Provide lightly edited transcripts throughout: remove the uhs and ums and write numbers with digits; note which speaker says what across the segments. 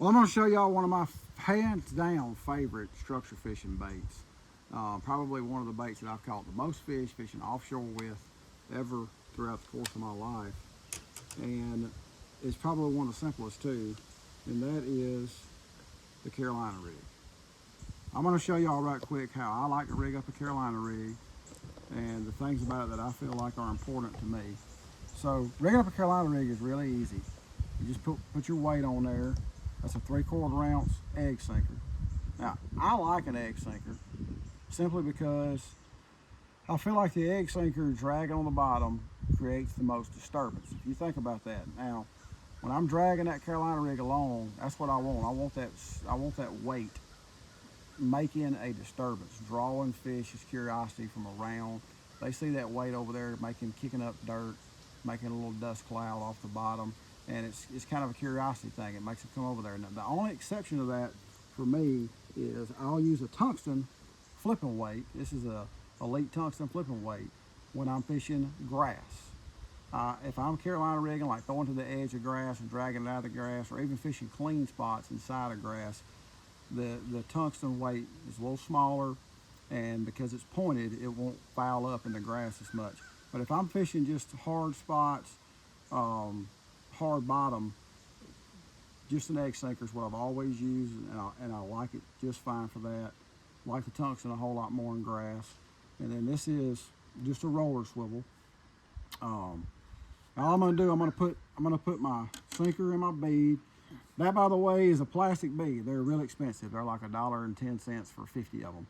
Speaker 1: Well, I'm going to show y'all one of my hands down favorite structure fishing baits. Probably one of the baits that I've caught the most fish fishing offshore with ever throughout the course of my life. And it's probably one of the simplest too, and that is the Carolina rig. I'm going to show y'all right quick how I like to rig up a Carolina rig and the things about it that I feel like are important to me. So rigging up a Carolina rig is really easy. You just put your weight on there. That's a 3/4 ounce egg sinker. Now, I like an egg sinker simply because I feel like the egg sinker dragging on the bottom creates the most disturbance. If you think about that. Now, when I'm dragging that Carolina rig along, that's what I want. I want that weight making a disturbance, drawing fish's curiosity from around. They see that weight over there, kicking up dirt, making a little dust cloud off the bottom, and it's kind of a curiosity thing. It makes them come over there. Now, the only exception to that for me is I'll use a tungsten flipping weight. This is a elite tungsten flipping weight when I'm fishing grass. If I'm Carolina rigging, like going to the edge of grass and dragging it out of the grass, or even fishing clean spots inside of grass, the tungsten weight is a little smaller, and because it's pointed, it won't foul up in the grass as much. But if I'm fishing just hard spots, hard bottom, just an egg sinker is what I've always used, and I like it just fine for that. I like the tungsten a whole lot more in grass. And then this is just a roller swivel. Now all I'm gonna do, I'm gonna put my sinker in my bead. That, by the way, is a plastic bead. They're really expensive. They're like $1.10 for 50 of them.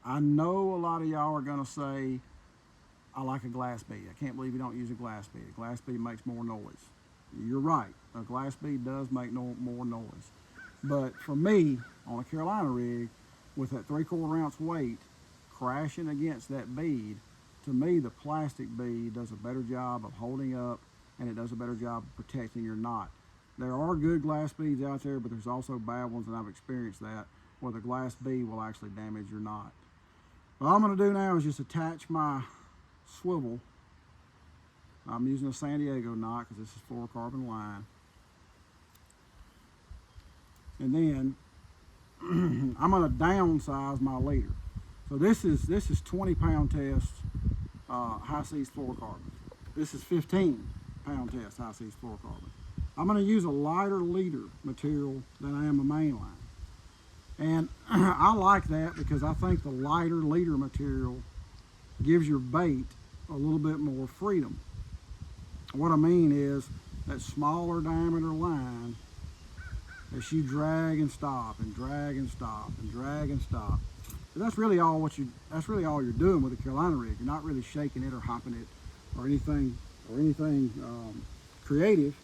Speaker 1: I know a lot of y'all are gonna say, I like a glass bead. I can't believe you don't use a glass bead. A glass bead makes more noise. You're right. A glass bead does make more noise. But for me, on a Carolina rig, with that 3/4 ounce weight crashing against that bead, to me, the plastic bead does a better job of holding up, and it does a better job of protecting your knot. There are good glass beads out there, but there's also bad ones, and I've experienced that, where the glass bead will actually damage your knot. What I'm gonna do now is just attach my swivel. I'm using a San Diego knot because this is fluorocarbon line. And then I'm gonna downsize my leader. So this is 20 pound test high seas fluorocarbon. This is 15 pound test high seas fluorocarbon. I'm gonna use a lighter leader material than I am a mainline. And I like that because I think the lighter leader material gives your bait a little bit more freedom. What I mean is that smaller diameter line, as you drag and stop and drag and stop and drag and stop. But that's really all you're doing with a Carolina rig. You're not really shaking it or hopping it or anything creative.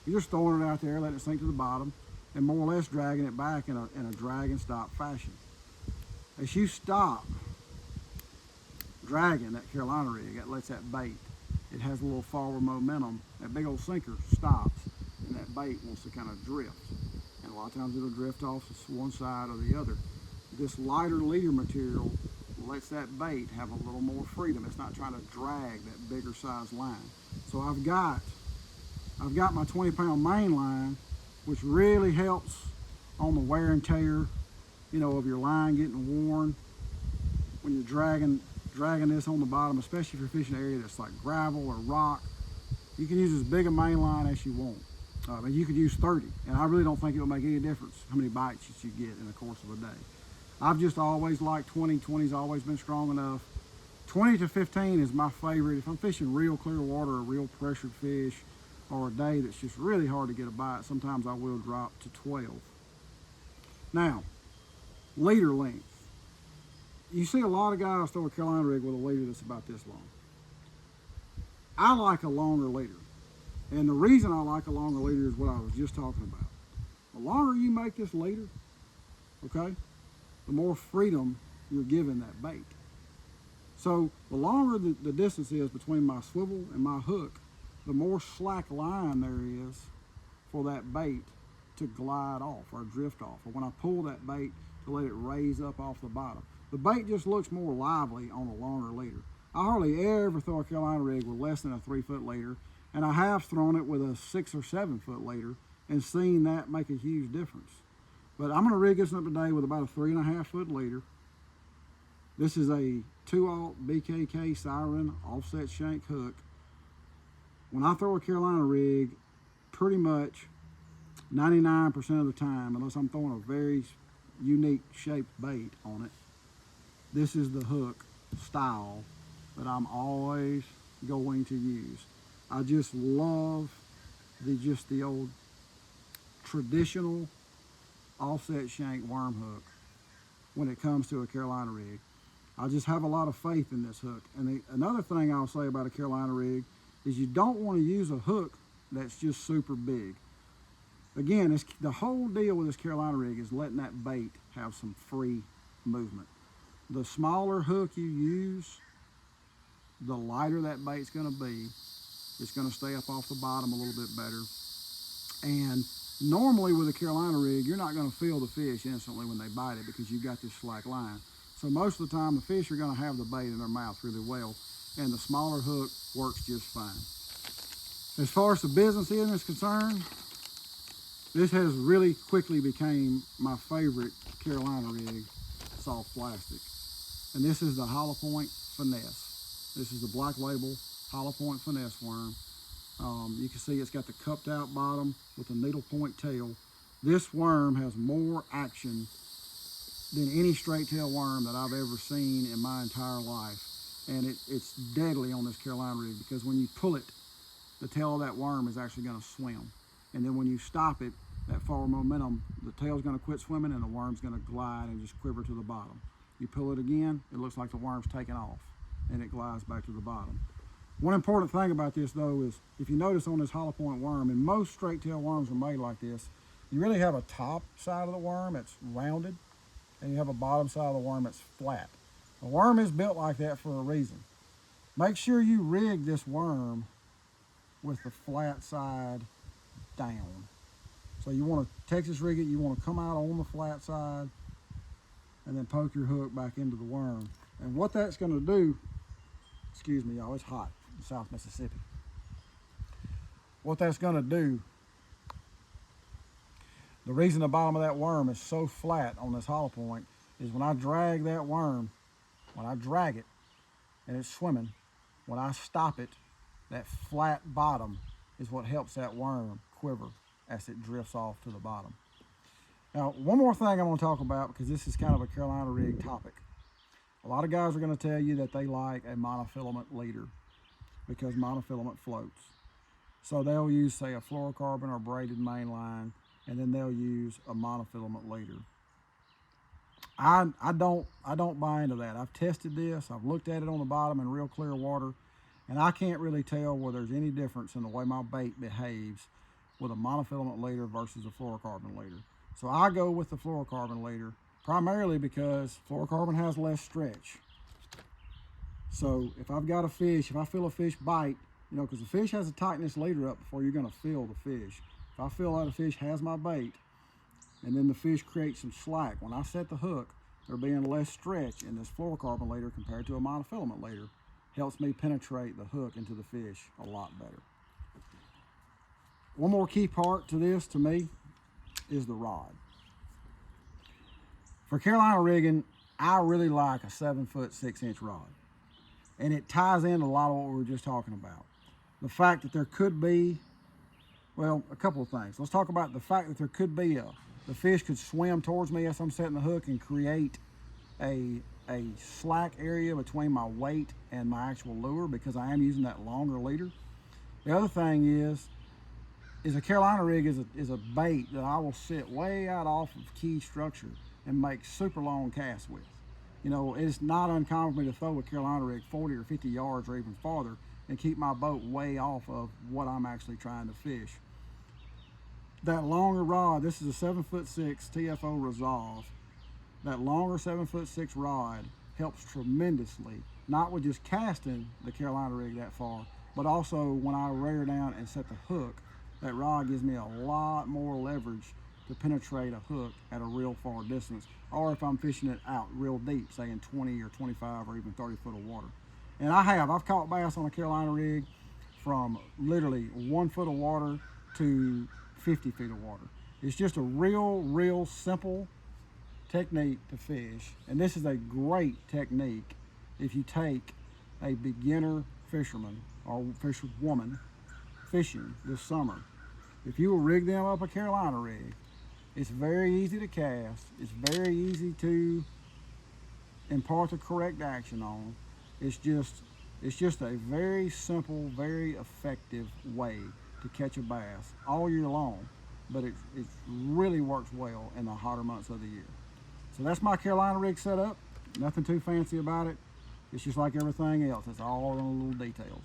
Speaker 1: You're just throwing it out there, letting it sink to the bottom, and more or less dragging it back in a drag and stop fashion. As you stop dragging that Carolina rig, that lets that bait, it has a little forward momentum. That big old sinker stops, and that bait wants to kind of drift. And a lot of times it'll drift off to one side or the other. This lighter leader material lets that bait have a little more freedom. It's not trying to drag that bigger size line. So I've got my 20 pound main line, which really helps on the wear and tear, of your line getting worn when you're dragging this on the bottom, especially if you're fishing an area that's like gravel or rock. You can use as big a main line as you want. And you could use 30, and I really don't think it will make any difference how many bites that you get in the course of a day. I've just always liked 20. 20's always been strong enough. 20 to 15 is my favorite. If I'm fishing real clear water or real pressured fish, or a day that's just really hard to get a bite, sometimes I will drop to 12. Now, leader length. You see a lot of guys throw a Carolina rig with a leader that's about this long. I like a longer leader. And the reason I like a longer leader is what I was just talking about. The longer you make this leader, okay, the more freedom you're giving that bait. So the longer the distance is between my swivel and my hook, the more slack line there is for that bait to glide off or drift off, or when I pull that bait to let it raise up off the bottom. The bait just looks more lively on a longer leader. I hardly ever throw a Carolina rig with less than a 3 foot leader, and I have thrown it with a 6 or 7 foot leader, and seeing that make a huge difference. But I'm going to rig this up today with about a 3.5 foot leader. This is a 2/0 BKK Siren offset shank hook. When I throw a Carolina rig, pretty much 99% of the time, unless I'm throwing a very unique shaped bait on it, this is the hook style that I'm always going to use. I just love the old traditional offset shank worm hook when it comes to a Carolina rig. I just have a lot of faith in this hook. And another thing I'll say about a Carolina rig is you don't want to use a hook that's just super big. Again, the whole deal with this Carolina rig is letting that bait have some free movement. The smaller hook you use, the lighter that bait's going to be. It's going to stay up off the bottom a little bit better. And normally with a Carolina rig, you're not going to feel the fish instantly when they bite it because you've got this slack line. So most of the time, the fish are going to have the bait in their mouth really well, and the smaller hook works just fine. As far as the business end is concerned, this has really quickly became my favorite Carolina rig soft plastic. And this is the Hollow Point Finesse. This is the Black Label Hollow Point Finesse worm. You can see it's got the cupped out bottom with a needle point tail. This worm has more action than any straight tail worm that I've ever seen in my entire life. And it's deadly on this Carolina rig because when you pull it, the tail of that worm is actually going to swim. And then when you stop it, that forward momentum, the tail's going to quit swimming and the worm's going to glide and just quiver to the bottom. You pull it again, it looks like the worm's taking off and it glides back to the bottom. One important thing about this though is if you notice on this hollow point worm, and most straight tail worms are made like this, you really have a top side of the worm that's rounded and you have a bottom side of the worm that's flat. The worm is built like that for a reason. Make sure you rig this worm with the flat side down. So you want to Texas rig it, you want to come out on the flat side and then poke your hook back into the worm. And what that's going to do, excuse me y'all, it's hot in South Mississippi. What that's going to do, the reason the bottom of that worm is so flat on this hollow point is when I drag that worm, when I drag it and it's swimming, when I stop it, that flat bottom is what helps that worm quiver as it drifts off to the bottom. Now, one more thing I want to talk about, because this is kind of a Carolina rig topic. A lot of guys are going to tell you that they like a monofilament leader because monofilament floats. So they'll use, say, a fluorocarbon or braided mainline, and then they'll use a monofilament leader. I don't buy into that. I've tested this. I've looked at it on the bottom in real clear water, and I can't really tell whether there's any difference in the way my bait behaves with a monofilament leader versus a fluorocarbon leader. So I go with the fluorocarbon leader primarily because fluorocarbon has less stretch. So if I've got a fish, if I feel a fish bite, you know, because the fish has to tighten this leader up before you're going to feel the fish. If I feel like a fish has my bait and then the fish creates some slack, when I set the hook, there being less stretch in this fluorocarbon leader compared to a monofilament leader helps me penetrate the hook into the fish a lot better. One more key part to this, to me, is the rod. For Carolina rigging, I really like a 7-foot 6-inch rod. And it ties in a lot of what we were just talking about. The fact that there could be, well, a couple of things. Let's talk about the fact that there could be the fish could swim towards me as I'm setting the hook and create a slack area between my weight and my actual lure because I am using that longer leader. The other thing is a Carolina rig is a bait that I will sit way out off of key structure and make super long casts with. You know, it's not uncommon for me to throw a Carolina rig 40 or 50 yards or even farther and keep my boat way off of what I'm actually trying to fish. That longer rod, this is a 7'6" TFO Resolve. That longer 7'6" rod helps tremendously, not with just casting the Carolina rig that far, but also when I rear down and set the hook, that rod gives me a lot more leverage to penetrate a hook at a real far distance, or if I'm fishing it out real deep, say in 20 or 25 or even 30 foot of water. And I've caught bass on a Carolina rig from literally 1 foot of water to 50 feet of water. It's just a real simple technique to fish. And this is a great technique if you take a beginner fisherman or fisherwoman fishing this summer. If you will rig them up a Carolina rig, it's very easy to cast. It's very easy to impart the correct action on. It's just a very simple, very effective way to catch a bass all year long, but it really works well in the hotter months of the year. So that's my Carolina rig setup. Nothing too fancy about it. It's just like everything else. It's all in the little details.